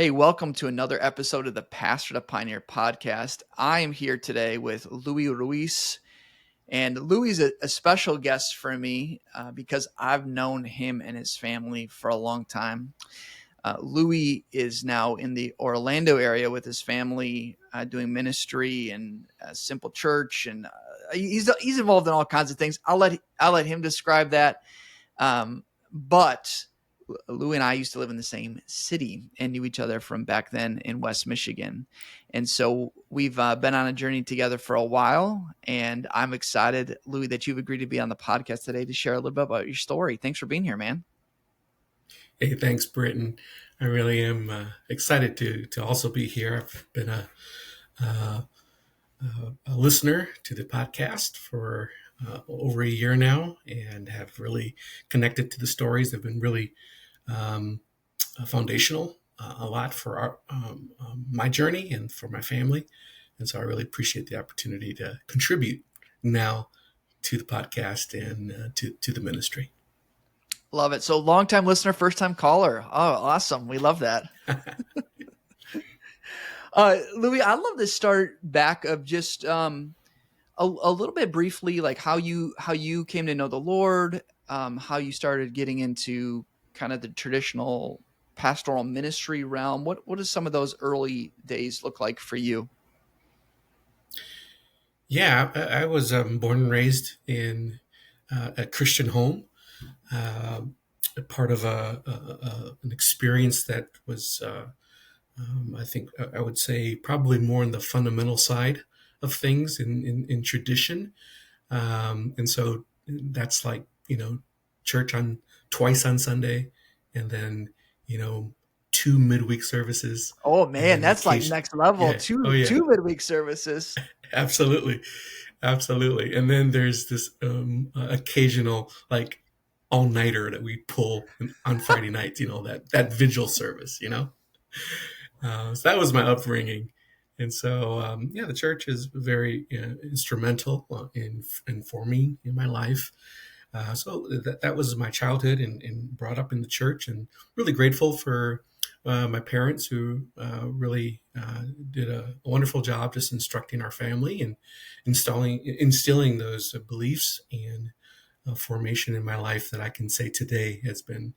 Hey, welcome to another episode of the Pastor to Pioneer podcast. I am here today with Luis Ruiz, and Luis is a special guest for me because I've known him and his family for a long time. Luis is now in the Orlando area with his family, doing ministry and Simple Church, and he's involved in all kinds of things. I'll let him describe that. But Lou and I used to live in the same city and knew each other from back then in West Michigan. And so we've been on a journey together for a while. And I'm excited, Louis, that you've agreed to be on the podcast today to share a little bit about your story. Thanks for being here, man. Hey, thanks, Britton. I really am excited to also be here. I've been a listener to the podcast for over a year now and have really connected to the stories. They've been really foundational a lot for my journey and for my family. And so I really appreciate the opportunity to contribute now to the podcast and to the ministry. Love it. So longtime listener, first time caller. Oh, awesome. We love that. Louis, I'd love to start back of just a little bit briefly, like how you came to know the Lord, how you started getting into kind of the traditional pastoral ministry realm. What does some of those early days look like for you? Yeah, I was born and raised in a Christian home, uh, part of an experience that was, I think, I would say, probably more on the fundamental side of things in tradition. And so that's like, church on twice on Sunday, and then, you know, two midweek services, Oh and man, then that's like occasion. next level. Yeah. Oh yeah. Two midweek services. Absolutely. Absolutely. And then there's this occasional like all nighter that we pull on Friday nights, that vigil service, So that was my upbringing. And so, yeah, the church is very instrumental in forming in my life. So that was my childhood and brought up in the church, and really grateful for my parents who really did a wonderful job just instructing our family and instilling those beliefs and formation in my life that I can say today has been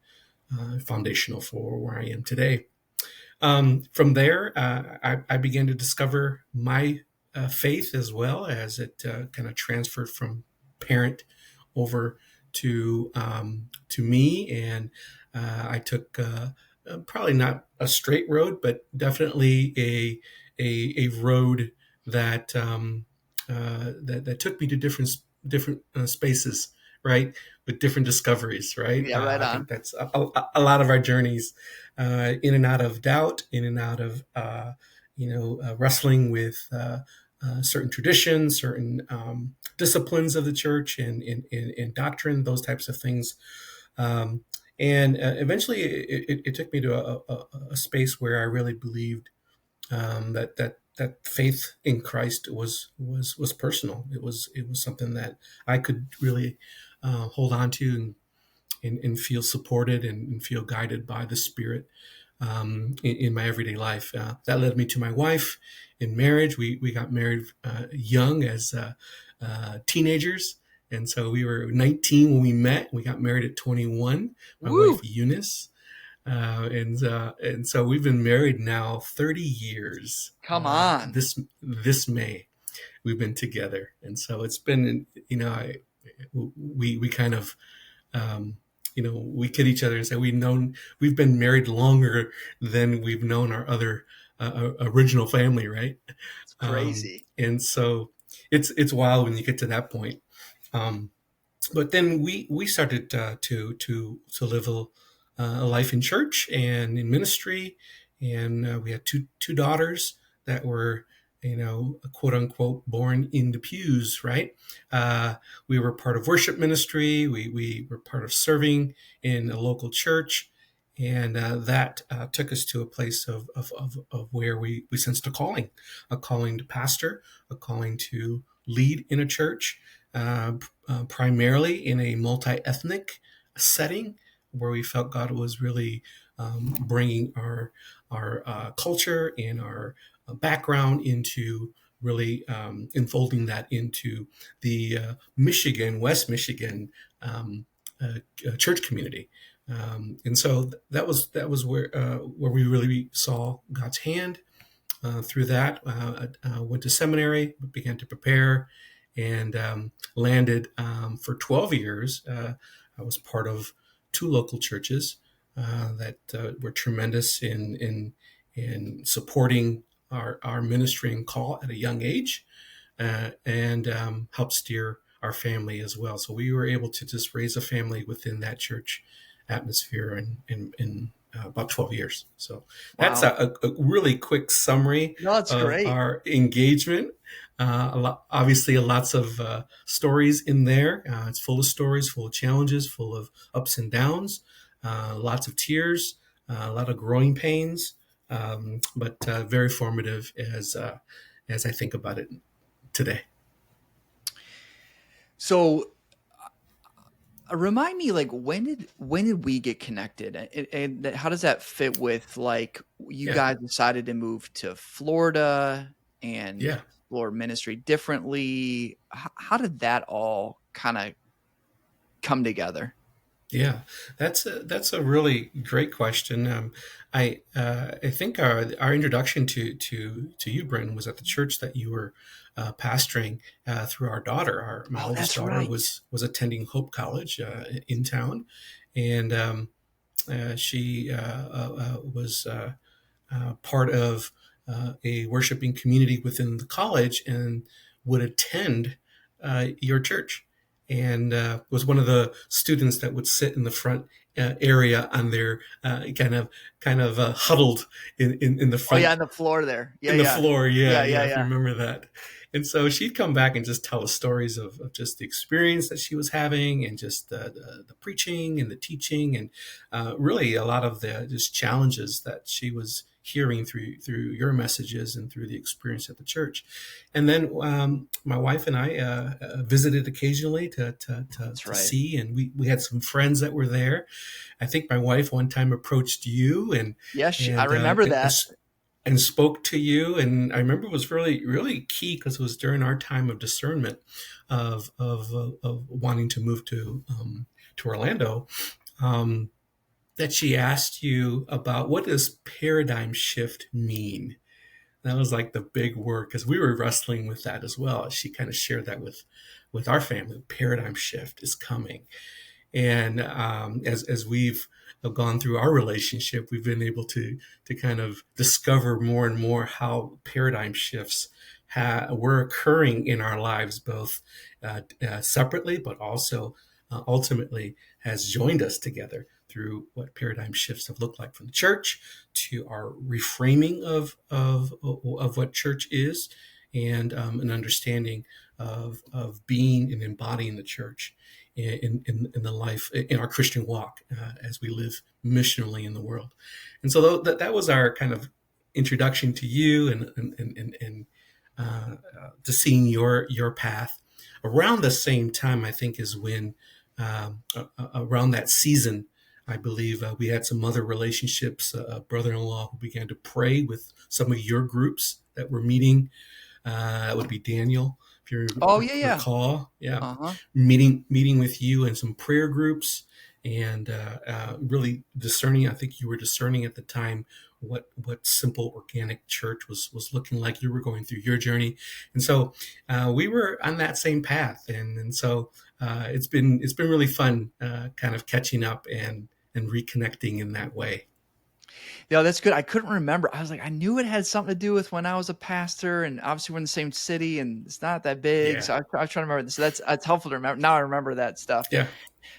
foundational for where I am today. From there, I began to discover my faith as well as it kind of transferred from parent over to me, and I took probably not a straight road, but definitely a road that that took me to different spaces, right, with different discoveries, right. Yeah, right I think on. that's a lot of our journeys, in and out of doubt, in and out of wrestling with certain traditions, certain disciplines of the church, and doctrine, those types of things. And eventually, it took me to a space where I really believed that faith in Christ was personal. It was something that I could really hold on to and feel supported and feel guided by the Spirit in my everyday life. That led me to my wife in marriage. We got married young as teenagers. And so we were 19 when we met. We got married at 21. My Woo! wife Eunice, and so we've been married now 30 years. Come on. This May, we've been together, and so it's been, we kind of, we kid each other and say we've been married longer than we've known our other original family, right? It's crazy. And so it's wild when you get to that point. But then we started to live a life in church and in ministry, and we had two daughters that were, quote unquote, born in the pews, right? We were part of worship ministry. We were part of serving in a local church, and that took us to a place of where we sensed a calling to pastor, a calling to lead in a church, primarily in a multi-ethnic setting, where we felt God was really bringing our culture and our background into really unfolding that into the West Michigan um, church community. And so that was where we really saw God's hand through that. Went to seminary, began to prepare, and landed for 12 years. I was part of two local churches that were tremendous in supporting our ministry and call at a young age, and helped steer our family as well. So we were able to just raise a family within that church atmosphere in about 12 years. So that's Wow. a really quick summary No, that's of great. our engagement. Obviously, lots of stories in there. It's full of stories, full of challenges, full of ups and downs, lots of tears, a lot of growing pains, but very formative as I think about it today. So remind me, like, when did we get connected, and how does that fit with, like, you Yeah, guys decided to move to Florida and yeah. explore ministry differently? How did that all kind of come together? Yeah, that's a really great question. I think our introduction to you, Britton, was at the church that you were pastoring through our daughter. My Oh, oldest that's daughter right. was attending Hope College in town, and she was part of a worshiping community within the college and would attend your church, and was one of the students that would sit in the front area on their kind of huddled in the Oh, yeah, front on the floor there. Yeah, in the yeah. floor. Yeah, Yeah, yeah, yeah, if you yeah. remember that. And so she'd come back and just tell us stories of just the experience that she was having, and just the preaching and the teaching, and really a lot of the just challenges that she was hearing through your messages and through the experience at the church. And then my wife and I visited occasionally That's to right. see, and we had some friends that were there. I think my wife one time approached you Yes, I and uh, remember and, that. and spoke to you. And I remember it was really, really key because it was during our time of discernment of wanting to move to Orlando. Um, that she asked you about, what does paradigm shift mean? That was like the big word, because we were wrestling with that as well. She kind of shared that with our family. Paradigm shift is coming. And as we've gone through our relationship, we've been able to kind of discover more and more how paradigm shifts were occurring in our lives, both separately, but also ultimately has joined us together through what paradigm shifts have looked like, from the church to our reframing of what church is, and an understanding of being and embodying the church in the life, in our Christian walk, as we live missionally in the world. And so that was our kind of introduction to you, and to seeing your path. Around the same time, I think, is when around that season, I believe we had some other relationships, a brother-in-law who began to pray with some of your groups that were meeting. That would be Daniel, if you Oh, yeah, yeah. recall. Yeah, Uh-huh. meeting with you in some prayer groups, and really discerning. I think you were discerning at the time what simple organic church was looking like. You were going through your journey, and so we were on that same path, and so it's been really fun, kind of catching up and reconnecting in that way. Yeah, that's good. I couldn't remember. I was like, I knew it had something to do with when I was a pastor, and obviously we're in the same city, and it's not that big. Yeah, So I was trying to remember this. So that's helpful to remember. Now I remember that stuff. yeah,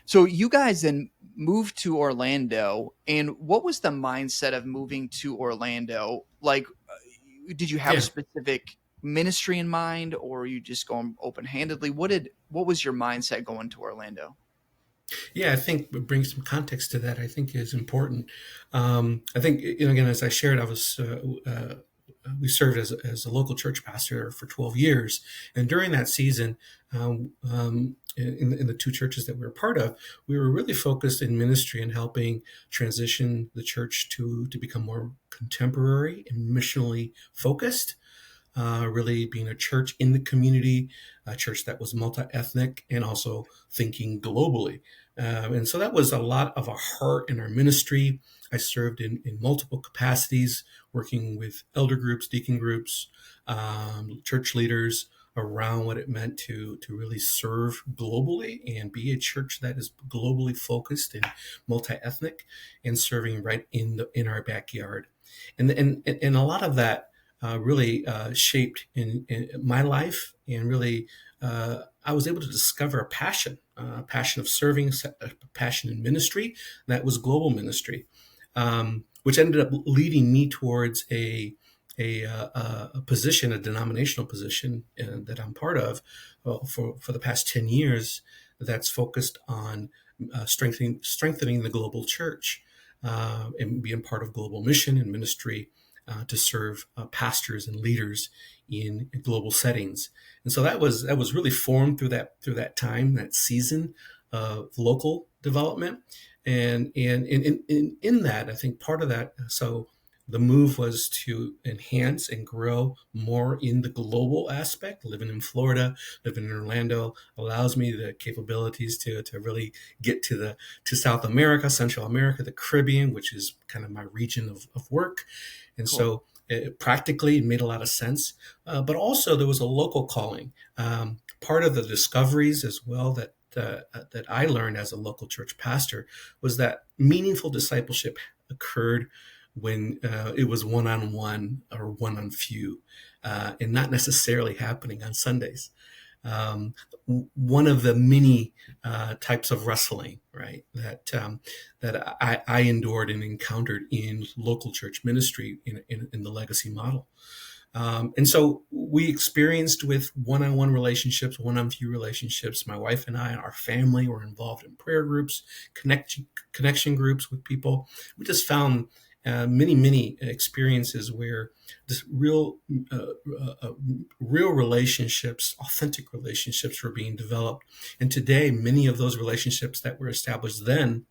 So you guys then moved to Orlando, and what was the mindset of moving to Orlando? Like, did you have a yeah. specific ministry in mind, or were you just going open handedly? What was your mindset going to Orlando? Yeah, I think bring some context to that, I think, is important. I think, again, as I shared, I was we served as a local church pastor for 12 years. And during that season, in the two churches that we were part of, we were really focused in ministry and helping transition the church to become more contemporary and missionally focused, really being a church in the community, a church that was multi-ethnic and also thinking globally. And so that was a lot of our heart in our ministry. I served in multiple capacities, working with elder groups, deacon groups, church leaders around what it meant to really serve globally and be a church that is globally focused and multi-ethnic and serving right in our backyard. And a lot of that really shaped in my life, and really I was able to discover a passion of serving, a passion in ministry that was global ministry, which ended up leading me towards a position, a denominational position that I'm part of for the past 10 years, that's focused on strengthening the global church, and being part of global mission and ministry to serve pastors and leaders in global settings. And so that was really formed through that time, that season of local development. And in that, I think part of that, so the move was to enhance and grow more in the global aspect. Living in Florida, living in Orlando allows me the capabilities to really get to South America, Central America, the Caribbean, which is kind of my region of work. And Cool. so practically it made a lot of sense. But also there was a local calling. Part of the discoveries as well that I learned as a local church pastor was that meaningful discipleship occurred when it was one-on-one or one-on-few, and not necessarily happening on Sundays. One of the many types of wrestling, right, that I endured and encountered in local church ministry in the legacy model. And so we experienced with one-on-one relationships, one-on-few relationships. My wife and I and our family were involved in prayer groups, connection groups with people. We just found many experiences where this real relationships, authentic relationships were being developed. And today, many of those relationships that were established then,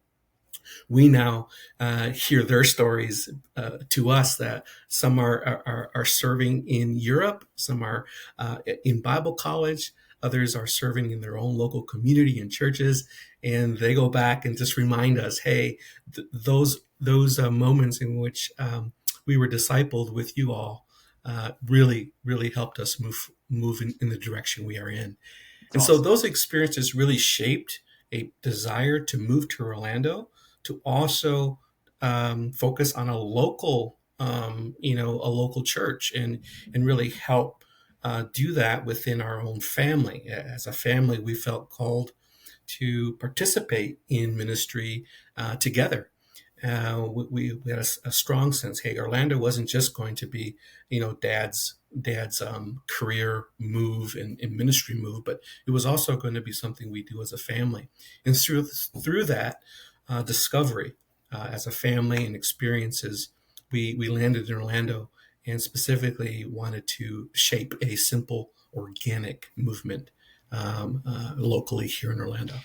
we now hear their stories to us, that some are serving in Europe, some are in Bible college, others are serving in their own local community and churches, and they go back and just remind us, hey, those moments in which we were discipled with you all really helped us move in the direction we are in. It's And so awesome. those experiences really shaped a desire to move to Orlando, to also focus on a local church, and really help do that within our own family. As a family, we felt called to participate in ministry together. We had a strong sense. Hey, Orlando wasn't just going to be, dad's career move and ministry move, but it was also going to be something we do as a family. And through that discovery as a family and experiences, we landed in Orlando, and specifically wanted to shape a simple, organic movement locally here in Orlando.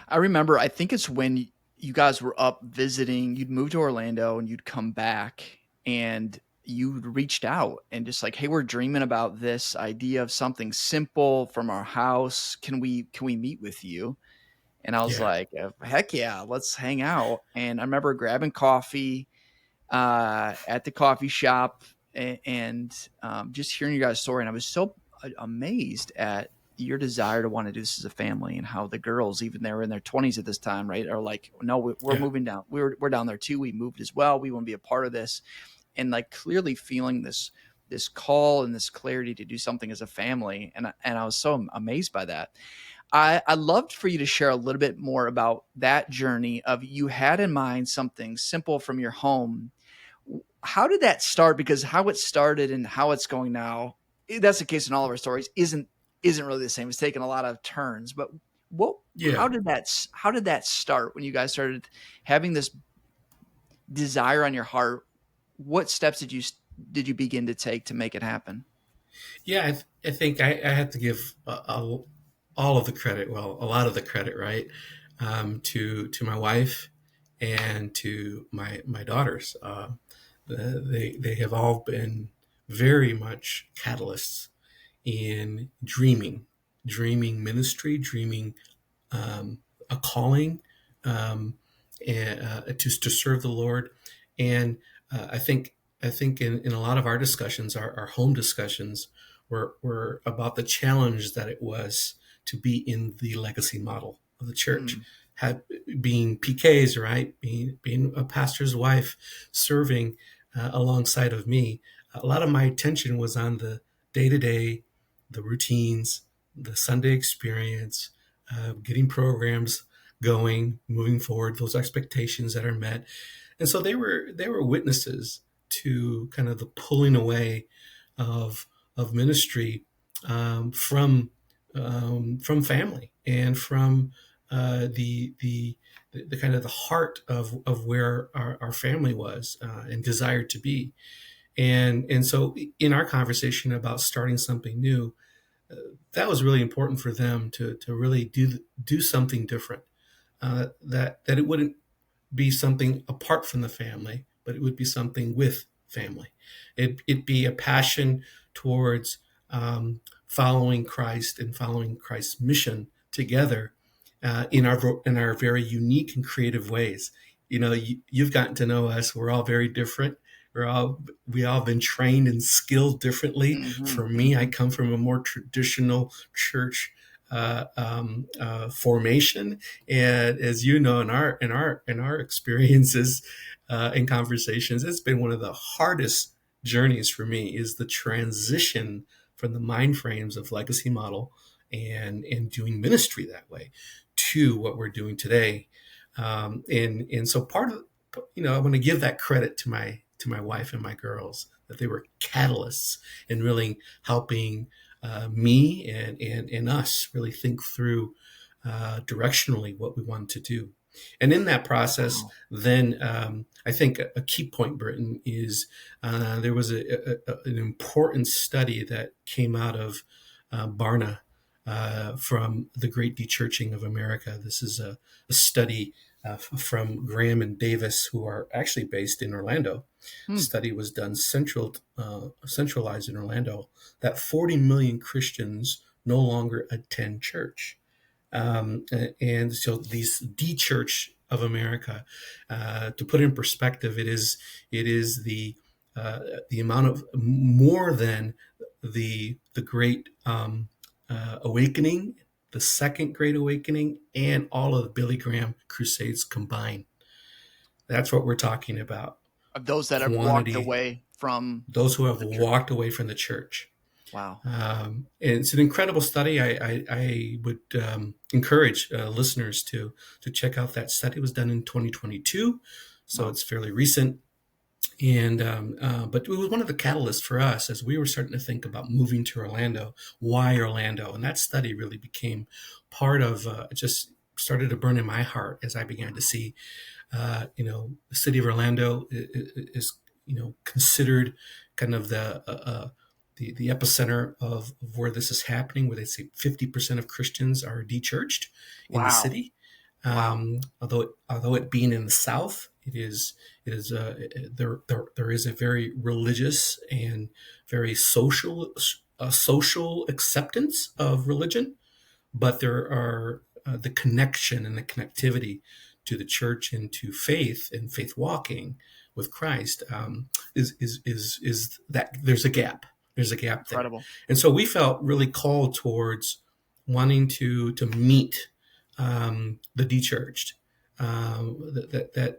I remember, I think it's when you guys were up visiting, you'd moved to Orlando and you'd come back and you reached out and just like, hey, we're dreaming about this idea of something simple from our house. Can we meet with you? And I was Yeah, like, heck yeah, let's hang out. And I remember grabbing coffee at the coffee shop and just hearing your guys' story. And I was so amazed at your desire to want to do this as a family, and how the girls, even they were in their 20s at this time, right, are like, no, we're yeah, moving down. We're down there too. We moved as well. We want to be a part of this. And like clearly feeling this call and this clarity to do something as a family. And I was so amazed by that. I loved for you to share a little bit more about that journey of, you had in mind something simple from your home. How did that start? Because how it started and how it's going now, that's the case in all of our stories, isn't really the same. It's taken a lot of turns. But what yeah. how did that start when you guys started having this desire on your heart? What steps did you did you begin to take to make it happen? Yeah, I think I have to give all of the credit, well, a lot of the credit, right, to my wife and to my daughters. They have all been very much catalysts in dreaming ministry, dreaming a calling, um, to serve the Lord. And I think in a lot of our discussions, our home discussions, were about the challenge that it was to be in the legacy model of the church. Mm, Had, being PKs, right? Being a pastor's wife, serving alongside of me. A lot of my attention was on the day to day, the routines, the Sunday experience, getting programs going, moving forward, those expectations that are met. And so they were witnesses to kind of the pulling away of ministry, from family and from the kind of the heart of where our family was, and desired to be. And so in our conversation about starting something new, that was really important for them to really do something different, that it wouldn't be something apart from the family, but it would be something with family. It'd be a passion towards following Christ and following Christ's mission together, in our very unique and creative ways. You've gotten to know us. We're all very different. We all been trained and skilled differently. hmm For me, I hmm come from a more traditional church formation, and as you know, in our experiences and conversations, it's been one of the hardest journeys for me, is the transition from the mind frames of legacy model and doing ministry that way to what we're doing today. And so part of, I want to give that credit to my wife and my girls, that they were catalysts in really helping me and us really think through directionally what we wanted to do. And in that process, Wow. then I think a key point, Britton, is there was an important study that came out of Barna, from the Great Dechurching of America. This is a study from Graham and Davis, who are actually based in Orlando. Hmm. Study was done centralized in Orlando, that 40 million Christians no longer attend church. And so these de-church of America, to put it in perspective, it is the amount of more than the great awakening, the second great awakening, and all of the Billy Graham crusades combined. That's what we're talking about. Of those that have walked Quantity, away from those who have the church. walked away from the church. Wow. And it's an incredible study. I would encourage listeners to check out that study. It was done in 2022, so Wow. it's fairly recent. And but it was one of the catalysts for us as we were starting to think about moving to Orlando. Why Orlando? And that study really became part of, it just started to burn in my heart as I began to see, the city of Orlando is, considered kind of the epicenter of where this is happening, where they say 50% of Christians are de-churched in the Wow. city. Wow. Although it being in the South, there is a very religious and very social acceptance of religion, but there are the connection and the connectivity to the church and to faith and faith walking with Christ, is that there's a gap. There's a gap there, Incredible. and so we felt really called towards wanting to meet the de-churched, that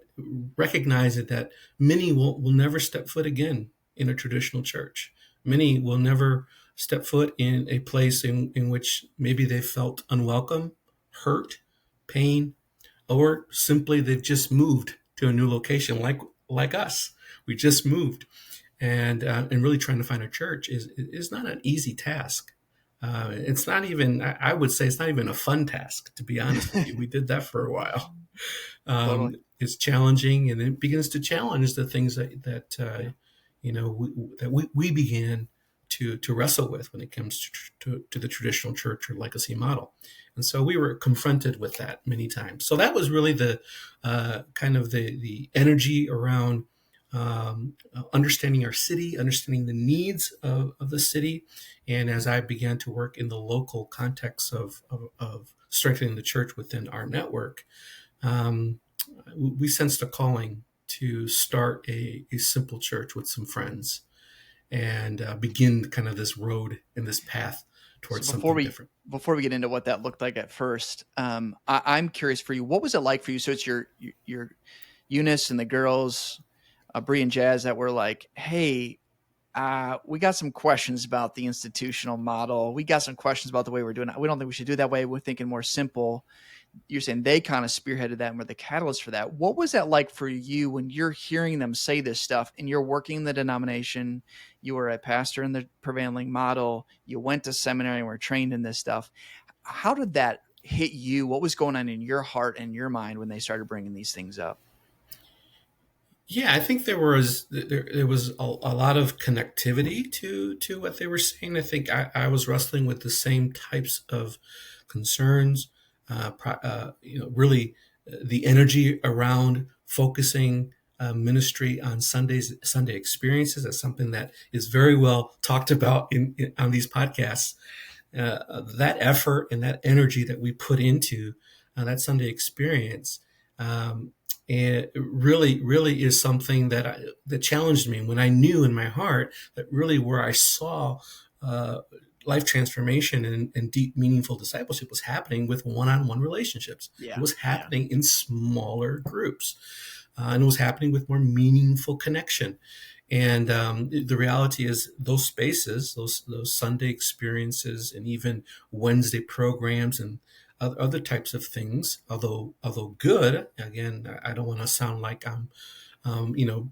recognize that many will never step foot again in a traditional church. Many will never step foot in a place in which maybe they felt unwelcome, hurt, pain, or simply they've just moved to a new location, like us. We just moved, and really trying to find a church is not an easy task. It's not even, I would say, it's not even a fun task, to be honest with you. We did that for a while. Totally. It's challenging, and it begins to challenge the things that Yeah. we began to wrestle with when it comes to the traditional church or legacy model. And so we were confronted with that many times. So that was really the kind of the energy around understanding our city, understanding the needs of the city. And as I began to work in the local context of strengthening the church within our network, um, we sensed a calling to start a simple church with some friends and begin kind of this road and this path So towards something different. before we get into what that looked like at first, I'm curious for you. What was it like for you? So it's your Eunice and the girls, Bree and Jazz, that were like, "Hey, we got some questions about the institutional model. We got some questions about the way we're doing it. We don't think we should do it that way. We're thinking more simple." You're saying they kind of spearheaded that and were the catalyst for that. What was that like for you when you're hearing them say this stuff and you're working in the denomination? You were a pastor in the prevailing model. You went to seminary and were trained in this stuff. How did that hit you? What was going on in your heart and your mind when they started bringing these things up? Yeah, I think there was a lot of connectivity to what they were saying. I think I was wrestling with the same types of concerns. Really the energy around focusing ministry on Sunday experiences. That's something that is very well talked about on these podcasts. That effort and that energy that we put into that Sunday experience. And it really is something that challenged me when I knew in my heart that really where I saw uh, life transformation and deep, meaningful discipleship was happening with one-on-one relationships. It Yeah. was Yeah. happening in smaller groups, and it was happening with more meaningful connection. And the reality is, those spaces, those Sunday experiences, and even Wednesday programs and other types of things, although good. Again, I don't want to sound like I'm, um, you know,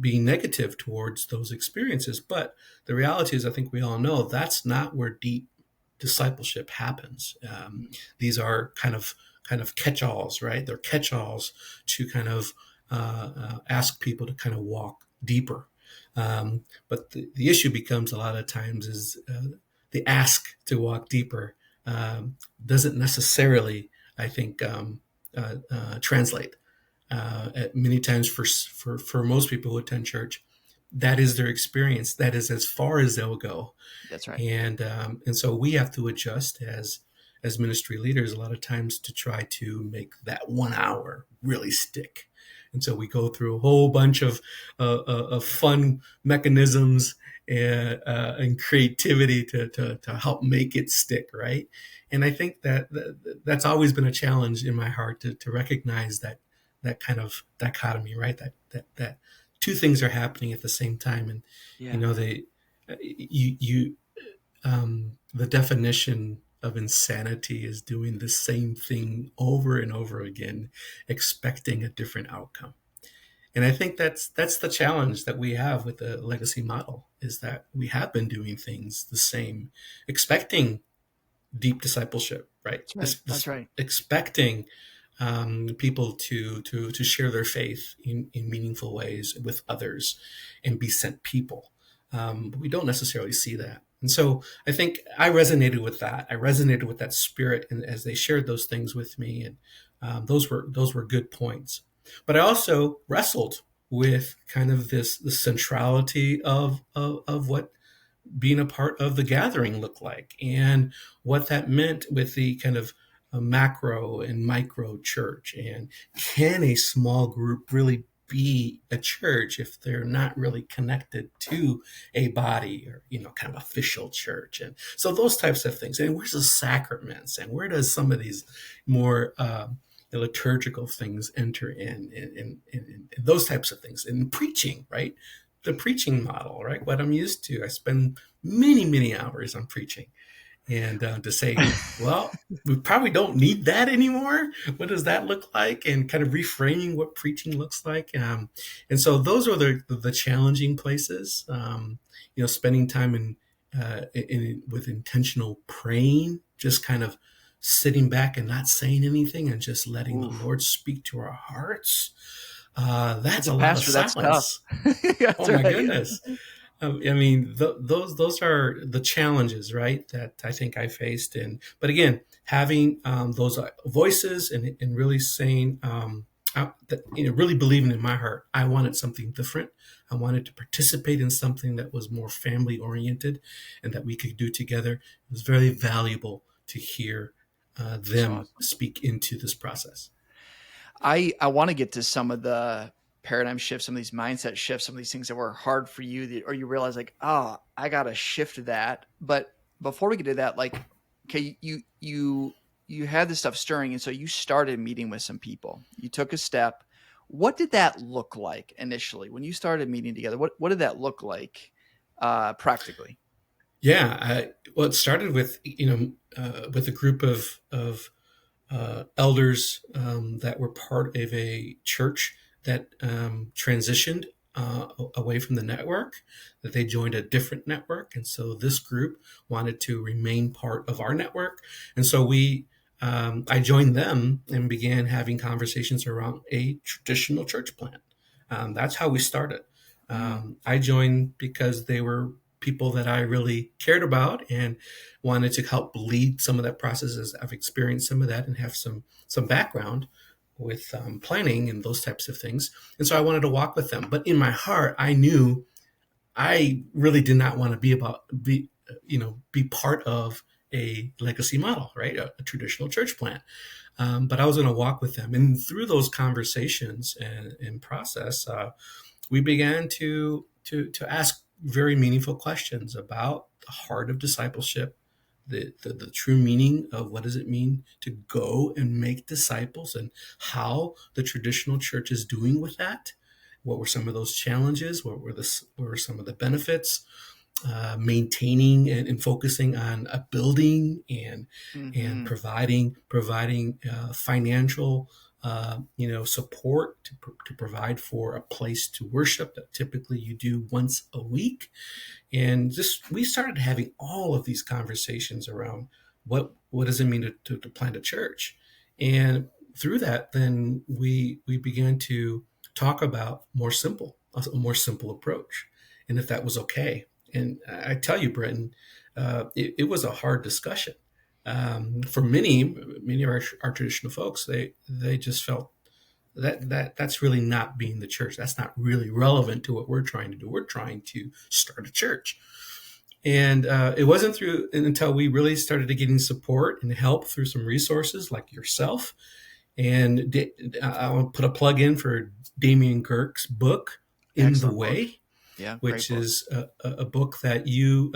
being negative towards those experiences. But the reality is, I think we all know that's not where deep discipleship happens. These are kind of catch-alls, right? They're catch-alls to kind of ask people to kind of walk deeper. But the issue becomes a lot of times is the ask to walk deeper doesn't necessarily, I think, translate. Many times for most people who attend church, that is their experience. That is as far as they'll go, That's right. and so we have to adjust as ministry leaders a lot of times to try to make that 1 hour really stick. And so we go through a whole bunch of fun mechanisms and creativity to help make it stick, right? And I think that's always been a challenge in my heart to recognize that kind of dichotomy, right? That two things are happening at the same time, and Yeah. they you the definition of insanity is doing the same thing over and over again, expecting a different outcome. And I think that's the challenge that we have with the legacy model, is that we have been doing things the same, expecting deep discipleship, right? That's right. That's right. Expecting people to share their faith in meaningful ways with others and be sent people. But we don't necessarily see that. And so I think I resonated with that. I resonated with that spirit, and as they shared those things with me, and those were good points. But I also wrestled with kind of the centrality of what being a part of the gathering looked like, and what that meant with the kind of a macro and micro church. And can a small group really be a church if they're not really connected to a body, or kind of official church? And so those types of things. And where's the sacraments, and where does some of these more liturgical things enter in those types of things? And preaching, right? The preaching model, right? What I'm used to. I spend many hours on preaching, and to say, well, we probably don't need that anymore. What does that look like? And kind of reframing what preaching looks like. And so those are the challenging places. Spending time with intentional praying, just kind of sitting back and not saying anything and just letting the Oof. Lord speak to our hearts. That's As a a lot of pastor, that's tough. silence. That's Oh my right. goodness. I mean, those are the challenges, right? That I think I faced. And but again, having those voices and really saying, that, really believing in my heart, I wanted something different. I wanted to participate in something that was more family oriented, and that we could do together. It was very valuable to hear That's them awesome. speak into this process. I want to get to some of the paradigm shifts, some of these mindset shifts, some of these things that were hard for you, or you realize like, oh, I got to shift that. But before we get to that, like, okay, you had this stuff stirring, and so you started meeting with some people. You took a step. What did that look like initially when you started meeting together? What did that look like practically? Yeah, well, it started with with a group of elders that were part of a church that transitioned away from the network, that they joined a different network. And so this group wanted to remain part of our network. And so I joined them and began having conversations around a traditional church plant. That's how we started. Mm, I joined because they were people that I really cared about and wanted to help lead some of that process, as I've experienced some of that and have some background with planning and those types of things. And so I wanted to walk with them. But in my heart, I knew I really did not want to be part of a legacy model, right? A traditional church plant. But I was going to walk with them. And through those conversations and process, we began to ask very meaningful questions about the heart of discipleship, the true meaning of what does it mean to go and make disciples, and how the traditional church is doing with that. What were some of those challenges? What were some of the benefits? Maintaining and focusing on a building and mm-hmm. providing financial support to provide for a place to worship that typically you do once a week. And just we started having all of these conversations around what does it mean to plant a church. And through that, then we began to talk about a more simple approach, and if that was okay. And I tell you, Britton, it was a hard discussion. For many of our traditional folks, they just felt that's really not being the church. That's not really relevant to what we're trying to do. We're trying to start a church. And it wasn't until we really started getting support and help through some resources like yourself. And I'll put a plug in for Damien Kirk's book, In the Excellent book. Way, Yeah, great which book. is a book that you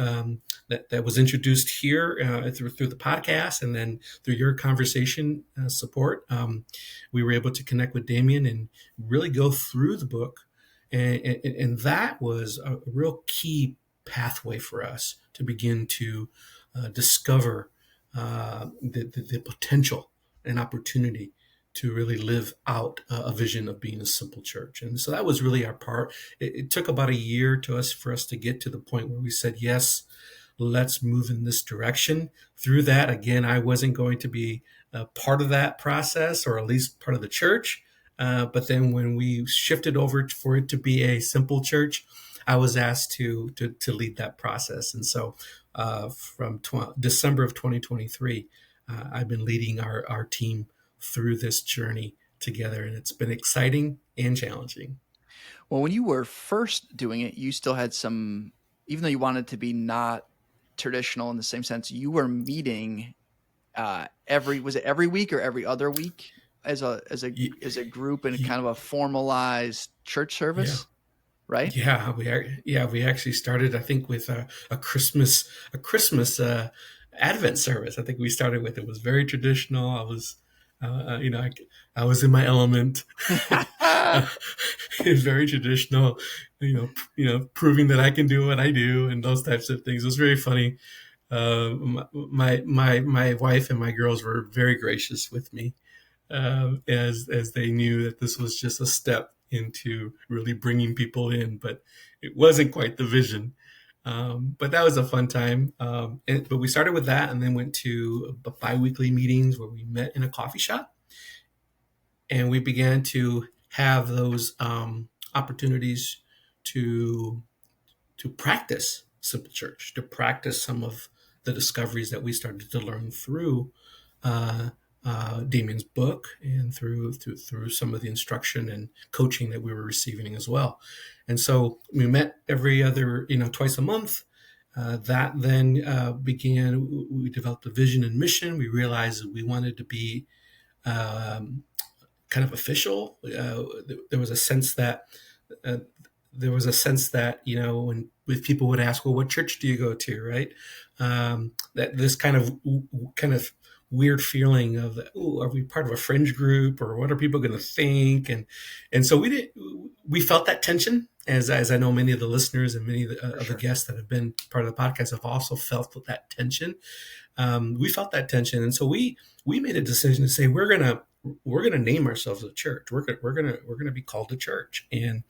that was introduced here through the podcast, and then through your conversation support, we were able to connect with Damien and really go through the book, and that was a real key pathway for us to begin to discover the potential and opportunity to really live out a vision of being a simple church. And so that was really our part. It took about a year for us to get to the point where we said, yes, let's move in this direction. Through that, again, I wasn't going to be a part of that process, or at least part of the church. But then when we shifted over for it to be a simple church, I was asked to lead that process. And so from December of 2023, I've been leading our team through this journey together, and it's been exciting and challenging. Well, when you were first doing it, you still had some, even though you wanted to be not traditional in the same sense, you were meeting was it every week or every other week as a group in kind of a formalized church Yeah. service, right? We actually started, I think, with a Christmas Advent service. I think we started with it was very traditional. I was I was in my element. It's very traditional, proving that I can do what I do and those types of things. It was very funny. My wife and my girls were very gracious with me, as they knew that this was just a step into really bringing people in, but it wasn't quite the vision. But that was a fun time. But we started with that, and then went to biweekly meetings where we met in a coffee shop, and we began to have those opportunities to practice simple church, to practice some of the discoveries that we started to learn through uh, Damien's book and through some of the instruction and coaching that we were receiving as well. And so we met every other, twice a month. That then began. We developed a vision and mission. We realized that we wanted to be um, kind of official. There was a sense that uh, when with people would ask, well, what church do you go to, right? That this kind of weird feeling of, oh, are we part of a fringe group, or what are people going to think? And so we felt that tension, as I know many of the listeners and many of For the sure. guests that have been part of the podcast have also felt that tension. We felt that tension, and so we made a decision to say we're gonna name ourselves a church. We're gonna be called a church, and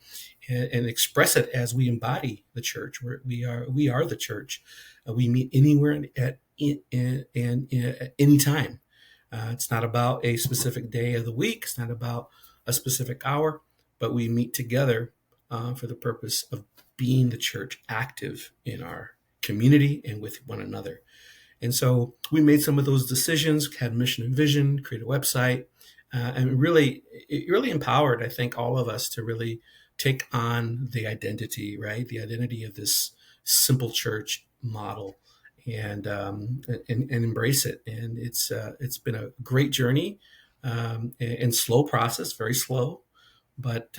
express it as we embody the church. We are the church. We meet anywhere and at any time. It's not about a specific day of the week. It's not about a specific hour, but we meet together for the purpose of being the church, active in our community and with one another. And so we made some of those decisions, had mission and vision, create a website, and it really empowered, I think, all of us to really take on the identity, right? The identity of this simple church model, and embrace it. And it's been a great journey, and slow process, very slow, but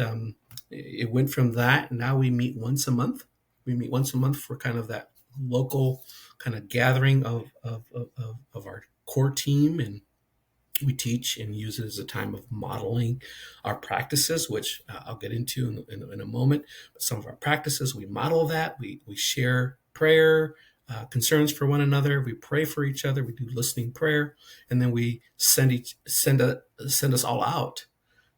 it went from that. And now we meet once a month. We meet once a month for kind of that local kind of gathering of our core team, and we teach and use it as a time of modeling our practices, which I'll get into in a moment. But some of our practices, we model that. We share prayer, concerns for one another. We pray for each other. We do listening prayer, and then we send us all out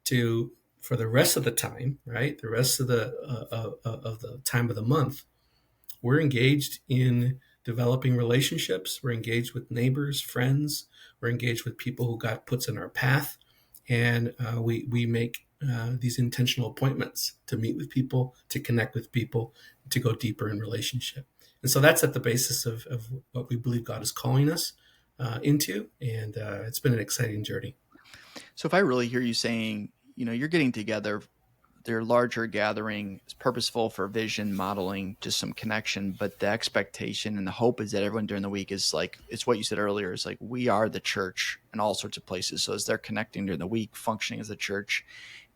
to, for the rest of the time, right? The rest of the time of the month, we're engaged in developing relationships. We're engaged with neighbors, friends. We're engaged with people who God puts in our path. And we make these intentional appointments to meet with people, to connect with people, to go deeper in relationship. And so that's at the basis of what we believe God is calling us into. And it's been an exciting journey. So if I really hear you saying, you're getting together, their larger gathering is purposeful for vision modeling, just some connection, but the expectation and the hope is that everyone during the week is like, it's what you said earlier, is like, we are the church in all sorts of places. So as they're connecting during the week, functioning as a church,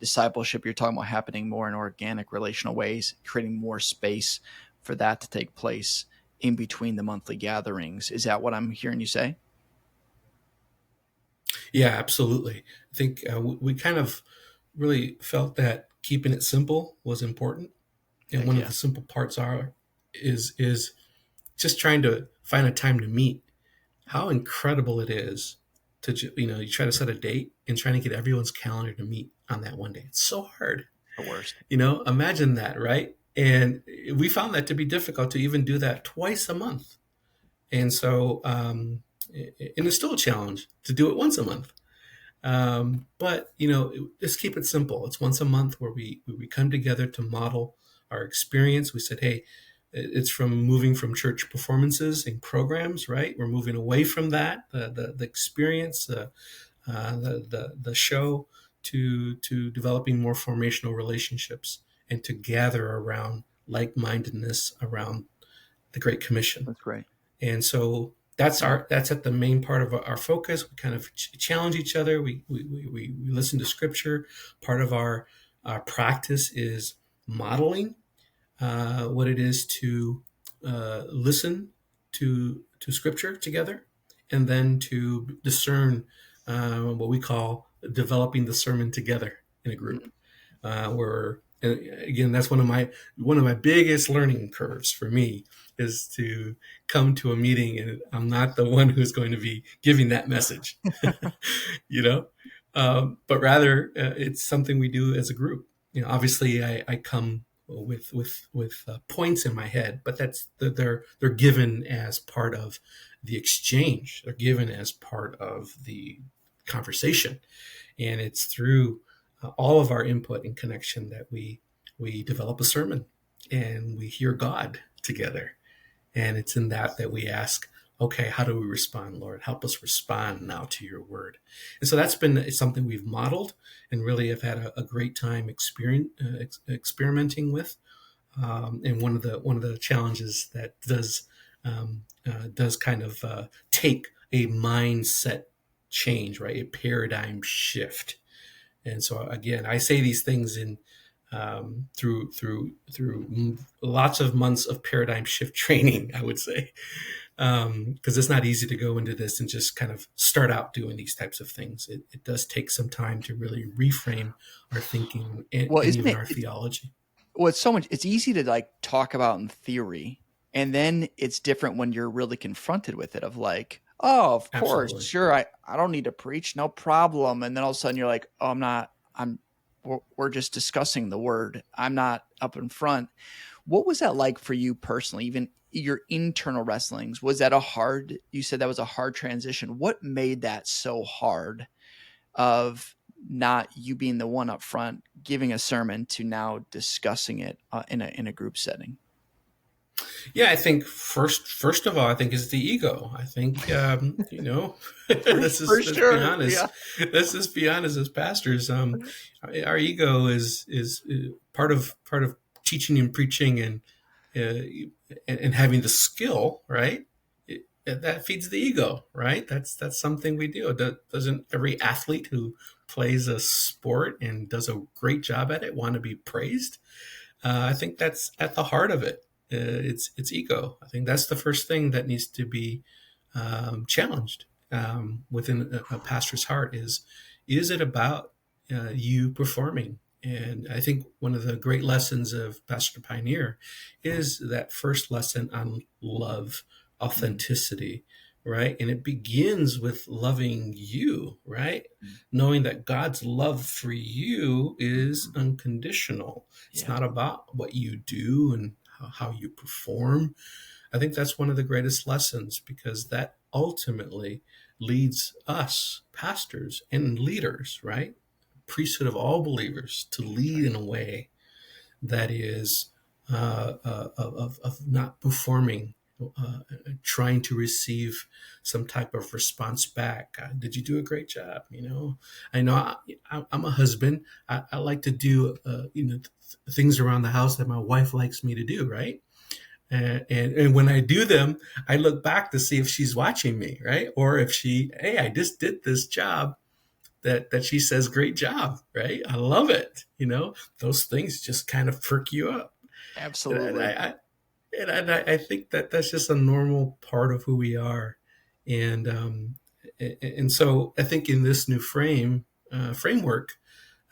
discipleship, you're talking about happening more in organic relational ways, creating more space for that to take place in between the monthly gatherings. Is that what I'm hearing you say? Yeah, absolutely. I think we kind of really felt that keeping it simple was important. And Heck one of yeah. the simple parts is just trying to find a time to meet. How incredible it is to you try to set a date and trying to get everyone's calendar to meet on that one day. It's so hard. The worst. Imagine that, right? And we found that to be difficult to even do that twice a month. And so, and it's still a challenge to do it once a month. But just keep it simple. It's once a month where we come together to model our experience. We said, hey, it's from moving from church performances and programs, right? We're moving away from that, the experience, the show, to developing more formational relationships and to gather around like-mindedness around the Great Commission. That's great. And so that's at the main part of our focus. We kind of challenge each other. We listen to scripture. Part of our practice is modeling what it is to listen to scripture together, and then to discern what we call developing the sermon together in a group. Mhm. Where, and again, that's one of my biggest learning curves for me, is to come to a meeting and I'm not the one who's going to be giving that message, you know, but rather it's something we do as a group. Obviously I come with points in my head, but they're given as part of the exchange. They're given as part of the conversation, and it's through all of our input and connection that we develop a sermon and we hear God together. And it's in that we ask, okay, how do we respond, Lord? Help us respond now to your word. And so that's been something we've modeled and really have had a great time experimenting with. And one of the challenges that does kind of take a mindset change, right? A paradigm shift. And so again, I say these things in through lots of months of paradigm shift training, I would say, because it's not easy to go into this and just kind of start out doing these types of things. It does take some time to really reframe our thinking Well, and isn't even it? our theology. Well, it's so much. It's easy to like talk about in theory, and then it's different when you're really confronted with it. Of like, oh, of course, Absolutely. sure, I don't need to preach, no problem. And then all of a sudden you're like, oh, I'm not. We're just discussing the word. I'm not up in front. What was that like for you personally? Even your internal wrestlings, was that a hard? You said that was a hard transition. What made that so hard? Of not you being the one up front giving a sermon to now discussing it in a group setting. Yeah, I think first of all, I think is the ego. I think For let's be sure, honest. yeah. Let's just be honest as pastors. Our ego is part of teaching and preaching and having the skill, right? That feeds the ego, right? That's something we do. Doesn't every athlete who plays a sport and does a great job at it want to be praised? I think that's at the heart of it. It's ego. I think that's the first thing that needs to be challenged within a pastor's heart. Is it about you performing? And I think one of the great lessons of Pastor Pioneer is that first lesson on love, Mm, authenticity, right? And it begins with loving you, right? mm, Knowing that God's love for you is unconditional. It's yeah, not about what you do and how you perform. I think that's one of the greatest lessons because that ultimately leads us, pastors and leaders, right? Priesthood of all believers to that's lead right. in a way that is of not performing, trying to receive some type of response back. Did you do a great job? I know I'm a husband. I like to do, things around the house that my wife likes me to do, right? And when I do them, I look back to see if she's watching me, right? Or if hey, I just did this job that she says, great job, right? I love it. Those things just kind of perk you up. And Absolutely. I think that that's just a normal part of who we are. And so I think in this new framework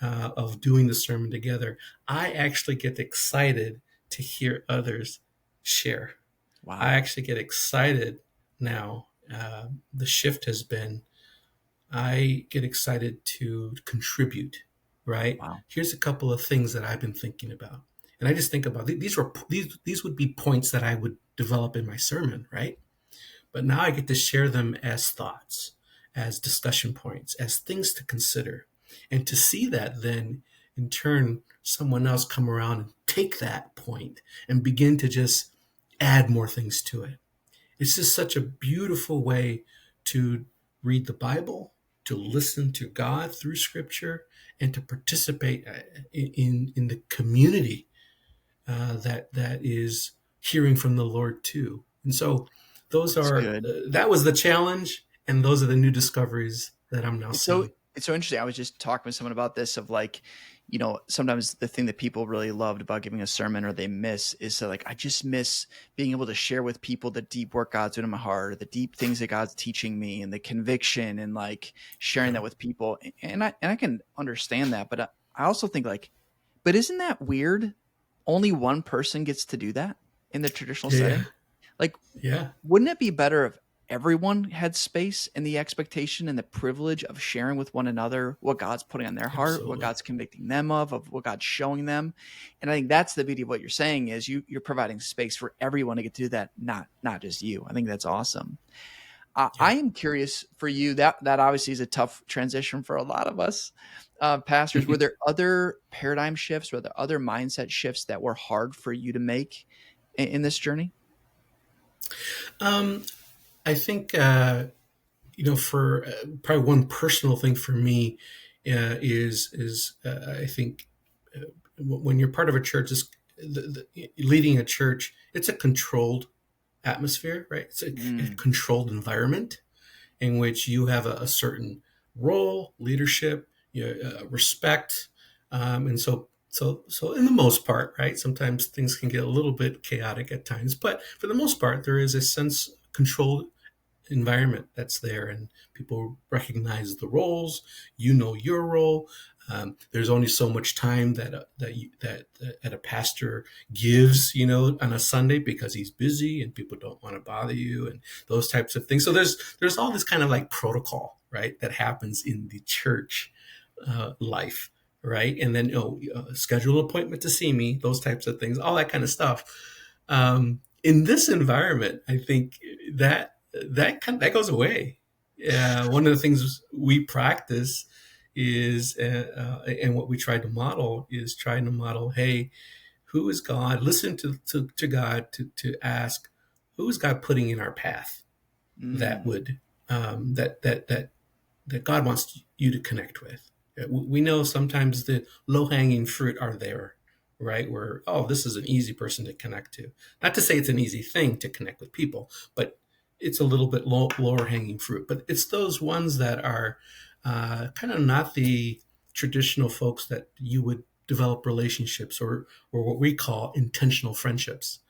of doing the sermon together, I actually get excited to hear others share. I Wow. actually get excited now. The shift has been I get excited to contribute, right? Wow. Here's a couple of things that I've been thinking about. And I just think about these would be points that I would develop in my sermon, right? But now I get to share them as thoughts, as discussion points, as things to consider. And to see that then in turn someone else come around and take that point and begin to just add more things to it. It's just such a beautiful way to read the Bible, to listen to God through Scripture, and to participate in the community that is hearing from the Lord too. And so, That's good. that was the challenge, and those are the new discoveries that I'm now It's so seeing. it's so interesting. I was just talking with someone about this of like, sometimes the thing that people really loved about giving a sermon or they miss is that like I just miss being able to share with people the deep work God's doing in my heart, the deep things that God's teaching me and the conviction and like sharing Yeah, that with people. And I can understand that, but I also think like, but isn't that weird? Only one person gets to do that in the traditional yeah, setting. Like, yeah, wouldn't it be better if everyone had space and the expectation and the privilege of sharing with one another what God's putting on their heart, what absolutely. God's convicting them of what God's showing them? And I think that's the beauty of what you're saying is you're providing space for everyone to get to do that, not just you. I think that's awesome. Yeah. I am curious for you, that obviously is a tough transition for a lot of us pastors. Were there other paradigm shifts? Were there other mindset shifts that were hard for you to make in this journey? um, I think for probably one personal thing for me is I think when you're part of a church, leading a church, it's a controlled atmosphere, right? It's a Mm, controlled environment in which you have a certain role, leadership, respect, and so in the most part, right? Sometimes things can get a little bit chaotic at times, but for the most part, there is a sense controlled environment that's there, and people recognize the roles. You know your role. There's only so much time that a pastor gives, on a Sunday because he's busy and people don't want to bother you and those types of things. So there's all this kind of like protocol, right, that happens in the church life, right? And then schedule an appointment to see me, those types of things, all that kind of stuff. In this environment, I think that goes away. One of the things we practice is, and what we try to model is trying to model, hey, who is God? Listen to God to ask, who is God putting in our path that mm, would that God wants you to connect with. We know sometimes the low hanging fruit are there, right? Where, oh, this is an easy person to connect to. Not to say it's an easy thing to connect with people, but it's a little bit lower hanging fruit. But it's those ones that are kind of not the traditional folks that you would develop relationships or what we call intentional friendships.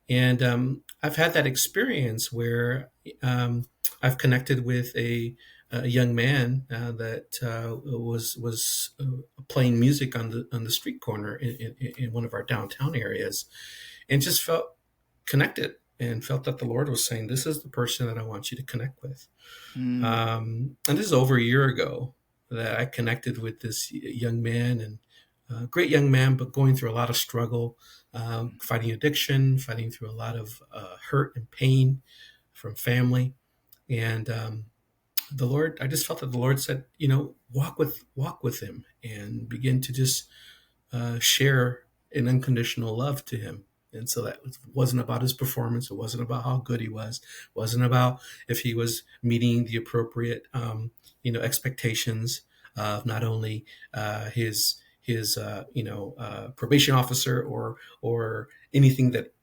And I've had that experience where I've connected with a young man that was playing music on the street corner in one of our downtown areas, and just felt connected and felt that the Lord was saying, "This is the person that I want you to connect with." mm, And this is over a year ago that I connected with this young man, and great young man, but going through a lot of struggle, fighting addiction, fighting through a lot of hurt and pain from family. And the Lord, I just felt that the Lord said, walk with him and begin to just share an unconditional love to him. And so that wasn't about his performance. It wasn't about how good he was. It wasn't about if he was meeting the appropriate, expectations of not only his probation officer or anything that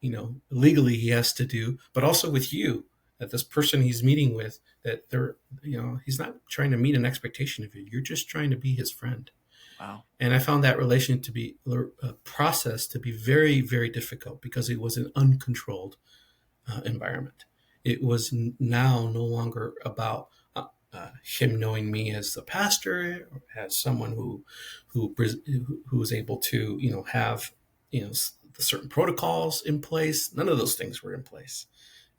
legally he has to do, but also with you, that this person he's meeting with, that he's not trying to meet an expectation of you. You're just trying to be his friend. wow. And I found that relation to be a process to be very, very difficult because it was an uncontrolled environment. It was now no longer about him knowing me as the pastor, or as someone who was able to have the certain protocols in place. None of those things were in place.